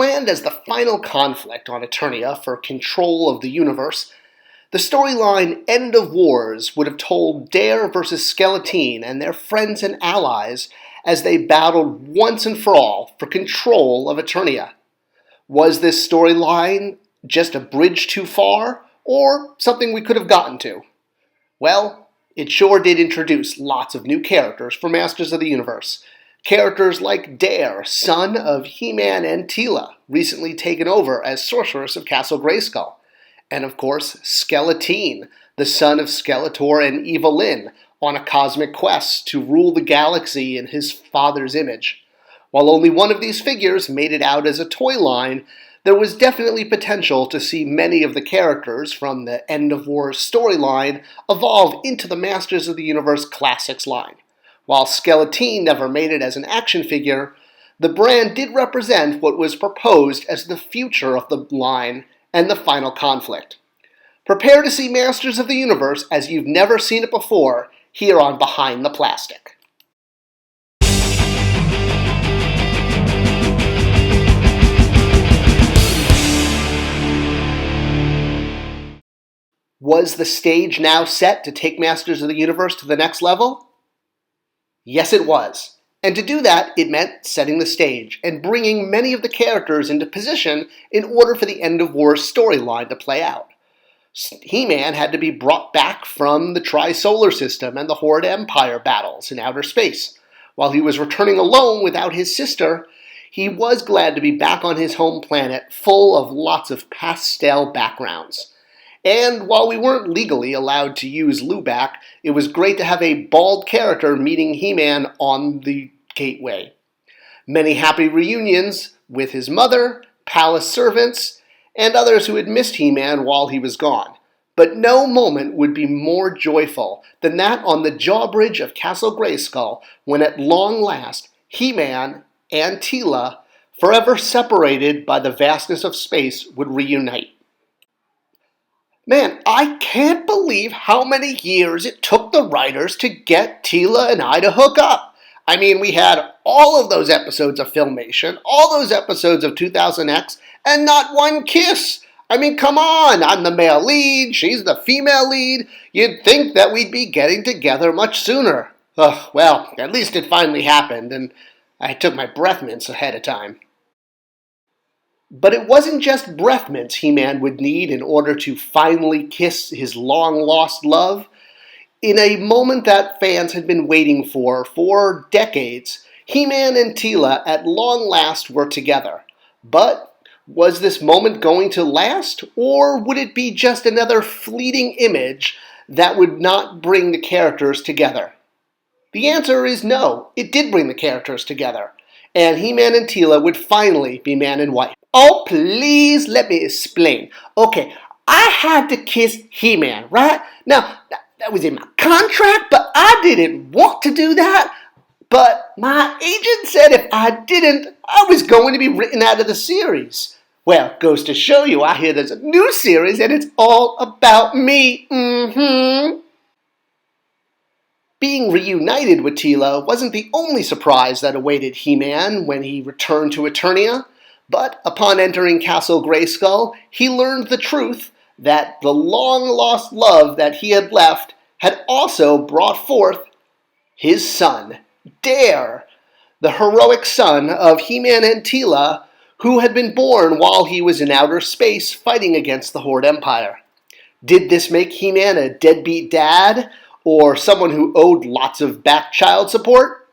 planned as the final conflict on Eternia for control of the universe, the storyline End of Wars would have told Dare versus Skeleteen and their friends and allies as they battled once and for all for control of Eternia. Was this storyline just a bridge too far, or something we could have gotten to? Well, it sure did introduce lots of new characters for Masters of the Universe. Characters like Dare, son of He-Man and Teela, recently taken over as Sorceress of Castle Grayskull. And of course, Skeleteen, the son of Skeletor and Evelyn, on a cosmic quest to rule the galaxy in his father's image. While only one of these figures made it out as a toy line, there was definitely potential to see many of the characters from the End of Wars storyline evolve into the Masters of the Universe Classics line. While Skeleteen never made it as an action figure, the brand did represent what was proposed as the future of the line and the final conflict. Prepare to see Masters of the Universe as you've never seen it before here on Behind the Plastic. Was the stage now set to take Masters of the Universe to the next level? Yes, it was. And to do that, it meant setting the stage and bringing many of the characters into position in order for the End of Wars storyline to play out. He-Man had to be brought back from the Tri-Solar System and the Horde Empire battles in outer space. While he was returning alone without his sister, he was glad to be back on his home planet full of lots of pastel backgrounds. And while we weren't legally allowed to use Lubac, it was great to have a bald character meeting He-Man on the gateway. Many happy reunions with his mother, palace servants, and others who had missed He-Man while he was gone. But no moment would be more joyful than that on the drawbridge of Castle Grayskull when at long last He-Man and Teela, forever separated by the vastness of space, would reunite. Man, I can't believe how many years it took the writers to get Teela and I to hook up. I mean, we had all of those episodes of Filmation, all those episodes of 2000X, and not one kiss. I mean, come on, I'm the male lead, she's the female lead. You'd think that we'd be getting together much sooner. Well, at least it finally happened, and I took my breath mints ahead of time. But it wasn't just breath mints He-Man would need in order to finally kiss his long-lost love. In a moment that fans had been waiting for decades, He-Man and Teela at long last were together. But was this moment going to last, or would it be just another fleeting image that would not bring the characters together? The answer is no, it did bring the characters together, and He-Man and Teela would finally be man and wife. Oh, please let me explain. Okay, I had to kiss He-Man, right? Now, that was in my contract, but I didn't want to do that. But my agent said if I didn't, I was going to be written out of the series. Well, goes to show you, I hear there's a new series and it's all about me. Being reunited with Teela wasn't the only surprise that awaited He-Man when he returned to Eternia. But upon entering Castle Grayskull, he learned the truth that the long-lost love that he had left had also brought forth his son, Dare, the heroic son of He-Man and Teela, who had been born while he was in outer space fighting against the Horde Empire. Did this make He-Man a deadbeat dad, or someone who owed lots of back child support?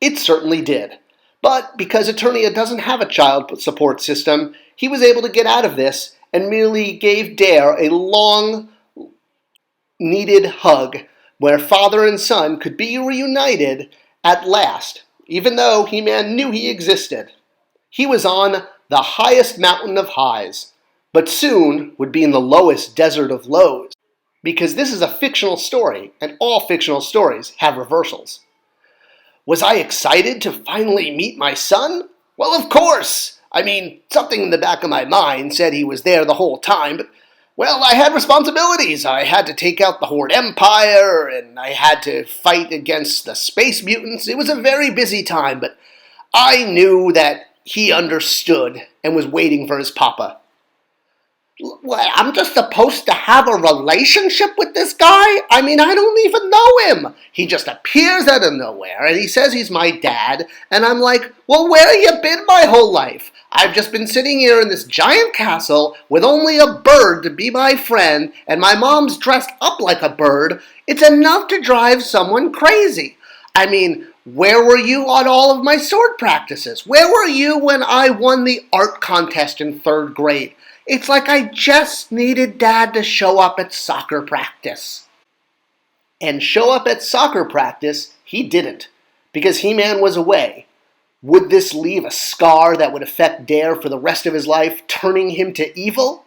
It certainly did. But because Eternia doesn't have a child support system, he was able to get out of this and merely gave Dare a long-needed hug where father and son could be reunited at last, even though He-Man knew he existed. He was on the highest mountain of highs, but soon would be in the lowest desert of lows, because this is a fictional story, and all fictional stories have reversals. Was I excited to finally meet my son? Well, of course! I mean, something in the back of my mind said he was there the whole time, but, well, I had responsibilities. I had to take out the Horde Empire, and I had to fight against the space mutants. It was a very busy time, but I knew that he understood and was waiting for his papa. What, I'm just supposed to have a relationship with this guy? I mean, I don't even know him. He just appears out of nowhere, and he says he's my dad, and I'm like, well, where have you been my whole life? I've just been sitting here in this giant castle with only a bird to be my friend, and my mom's dressed up like a bird. It's enough to drive someone crazy. I mean, where were you on all of my sword practices? Where were you when I won the art contest in 3rd grade? It's like I just needed Dad to show up at soccer practice. And show up at soccer practice, he didn't, because He-Man was away. Would this leave a scar that would affect Dare for the rest of his life, turning him to evil?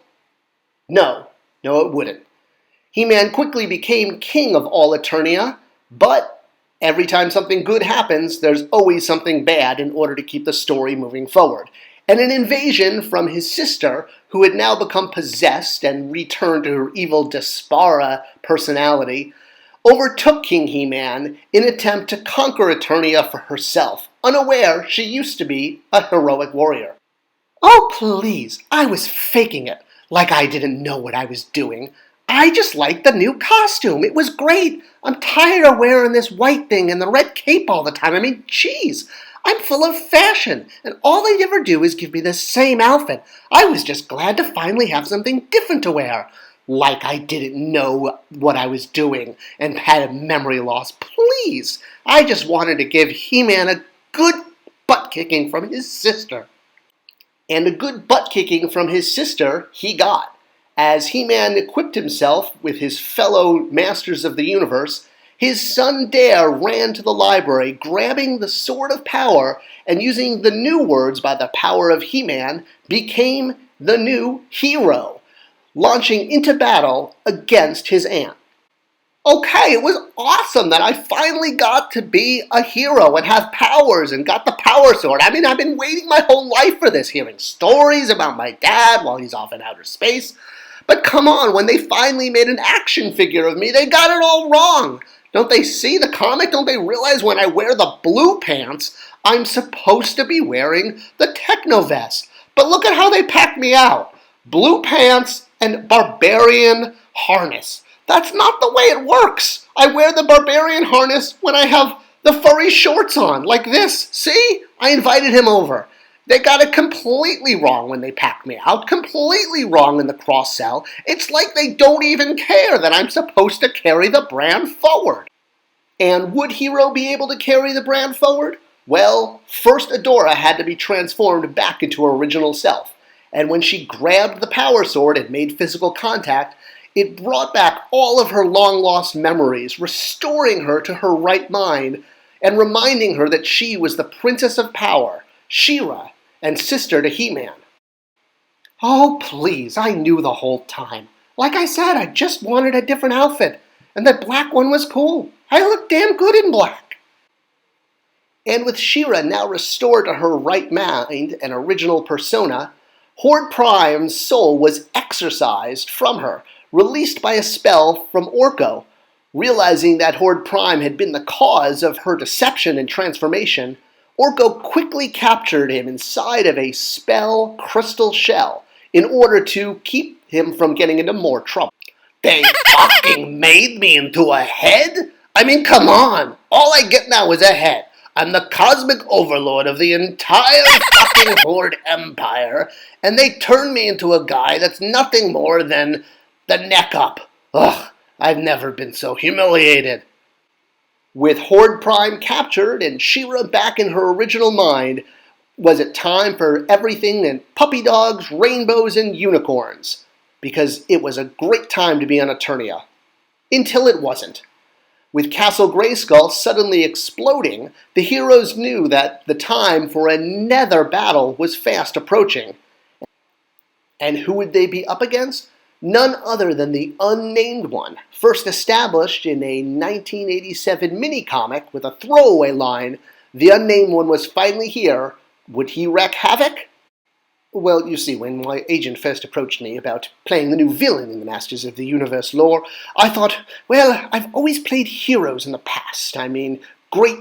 No, it wouldn't. He-Man quickly became king of all Eternia, but every time something good happens, there's always something bad in order to keep the story moving forward. And an invasion from his sister, who had now become possessed and returned to her evil Despara personality, overtook King He-Man in an attempt to conquer Eternia for herself, unaware she used to be a heroic warrior. Oh, please, I was faking it, like I didn't know what I was doing. I just liked the new costume. It was great. I'm tired of wearing this white thing and the red cape all the time. I mean, geez. I'm full of fashion, and all they ever do is give me the same outfit. I was just glad to finally have something different to wear. Like I didn't know what I was doing and had a memory loss. Please, I just wanted to give He-Man a good butt-kicking from his sister. And a good butt-kicking from his sister he got. As He-Man equipped himself with his fellow Masters of the Universe, his son Dare ran to the library, grabbing the Sword of Power, and using the new words by the power of He-Man, became the new hero, launching into battle against his aunt. Okay, it was awesome that I finally got to be a hero and have powers and got the power sword. I mean, I've been waiting my whole life for this, hearing stories about my dad while he's off in outer space. But come on, when they finally made an action figure of me, they got it all wrong. Don't they see the comic? Don't they realize when I wear the blue pants, I'm supposed to be wearing the techno vest? But look at how they packed me out. Blue pants and barbarian harness. That's not the way it works. I wear the barbarian harness when I have the furry shorts on, like this. See? I invited him over. They got it completely wrong when they packed me out, completely wrong in the cross-sell. It's like they don't even care that I'm supposed to carry the brand forward. And would Hero be able to carry the brand forward? Well, first Adora had to be transformed back into her original self. And when she grabbed the power sword and made physical contact, it brought back all of her long-lost memories, restoring her to her right mind and reminding her that she was the Princess of Power, She-Ra, and sister to He-Man. Oh, please, I knew the whole time. Like I said, I just wanted a different outfit, and that black one was cool. I looked damn good in black. And with She-Ra now restored to her right mind and original persona, Horde Prime's soul was exorcised from her, released by a spell from Orko. Realizing that Horde Prime had been the cause of her deception and transformation, Orko quickly captured him inside of a spell crystal shell in order to keep him from getting into more trouble. They fucking made me into a head? I mean, come on. All I get now is a head. I'm the cosmic overlord of the entire fucking Horde Empire, and they turned me into a guy that's nothing more than the neck up. Ugh, I've never been so humiliated. With Horde Prime captured and She-Ra back in her original mind, was it time for everything and puppy dogs, rainbows, and unicorns? Because it was a great time to be on Eternia. Until it wasn't. With Castle Grayskull suddenly exploding, the heroes knew that the time for another battle was fast approaching. And who would they be up against? None other than the Unnamed One, first established in a 1987 mini-comic with a throwaway line, "The Unnamed One was finally here. Would he wreak havoc?" Well, you see, when my agent first approached me about playing the new villain in the Masters of the Universe lore, I thought, well, I've always played heroes in the past. I mean, great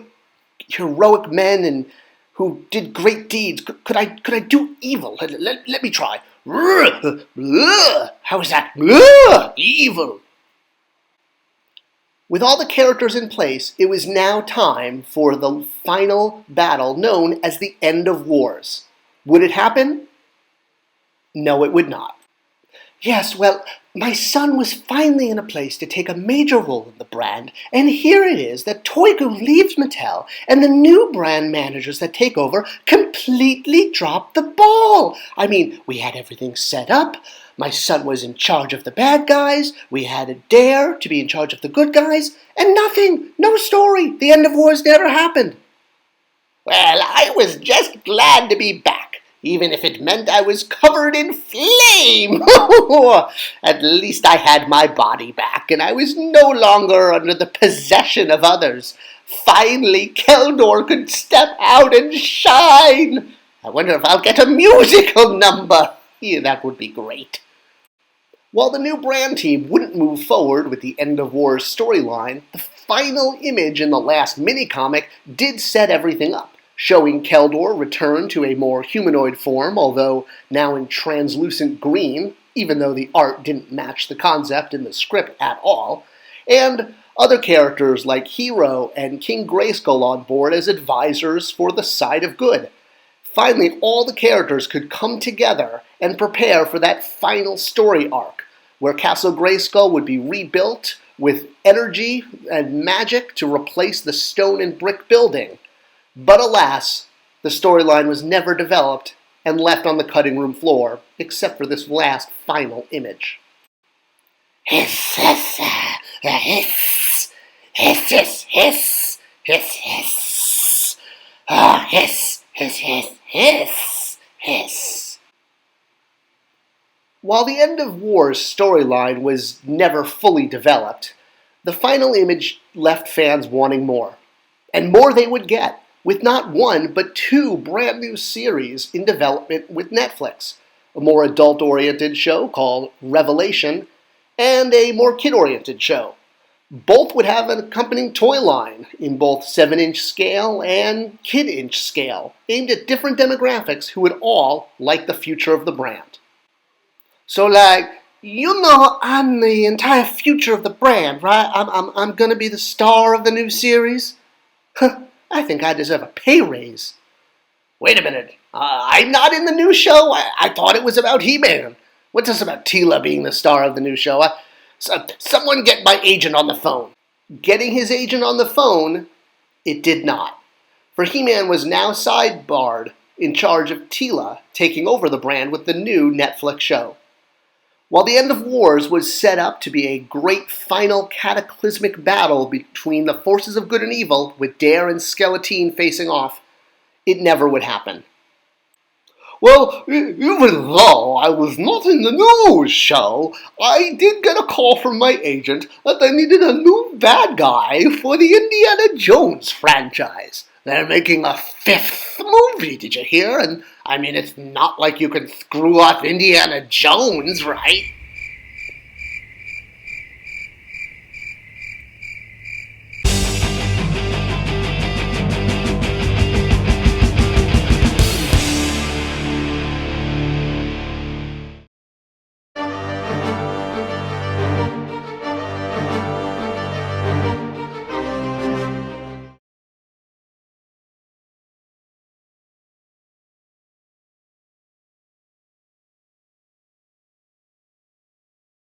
heroic men and who did great deeds. Could I do evil? Let me try. How is that? Evil. With all the characters in place, it was now time for the final battle known as the End of Wars. Would it happen? No, it would not. Yes, well, my son was finally in a place to take a major role in the brand, and here it is that Toy Guru leaves Mattel, and the new brand managers that take over completely drop the ball. I mean, we had everything set up. My son was in charge of the bad guys. We had a Dare to be in charge of the good guys, and nothing, no story. The End of Wars never happened. Well, I was just glad to be back, even if it meant I was covered in flame. At least I had my body back, and I was no longer under the possession of others. Finally, Keldor could step out and shine. I wonder if I'll get a musical number. Yeah, that would be great. While the new brand team wouldn't move forward with the End of Wars storyline, the final image in the last mini-comic did set everything up, showing Keldor return to a more humanoid form, although now in translucent green, even though the art didn't match the concept in the script at all, and other characters like Hero and King Grayskull on board as advisors for the side of good. Finally, all the characters could come together and prepare for that final story arc, where Castle Grayskull would be rebuilt with energy and magic to replace the stone and brick building. But alas, the storyline was never developed and left on the cutting room floor, except for this last final image. Hiss, hiss, hiss, hiss, hiss, hiss, hiss, hiss, hiss, hiss, hiss, hiss, hiss. While the End of Wars storyline was never fully developed, the final image left fans wanting more. And more they would get, with not one but two brand new series in development with Netflix. A more adult-oriented show called Revelation, and a more kid-oriented show. Both would have an accompanying toy line in both 7-inch scale and kid-inch scale, aimed at different demographics who would all like the future of the brand. So I'm the entire future of the brand, right? I'm gonna be the star of the new series? I think I deserve a pay raise. Wait a minute, I'm not in the new show? I thought it was about He-Man. What's this about Teela being the star of the new show? Someone get my agent on the phone. Getting his agent on the phone, it did not. For He-Man was now sidebarred in charge of Teela, taking over the brand with the new Netflix show. While the End of Wars was set up to be a great final cataclysmic battle between the forces of good and evil, with Dare and Skeleteen facing off, it never would happen. Well, even though I was not in the news show, I did get a call from my agent that they needed a new bad guy for the Indiana Jones franchise. They're making a 5th movie, did you hear? And, I mean, it's not like you can screw off Indiana Jones, right?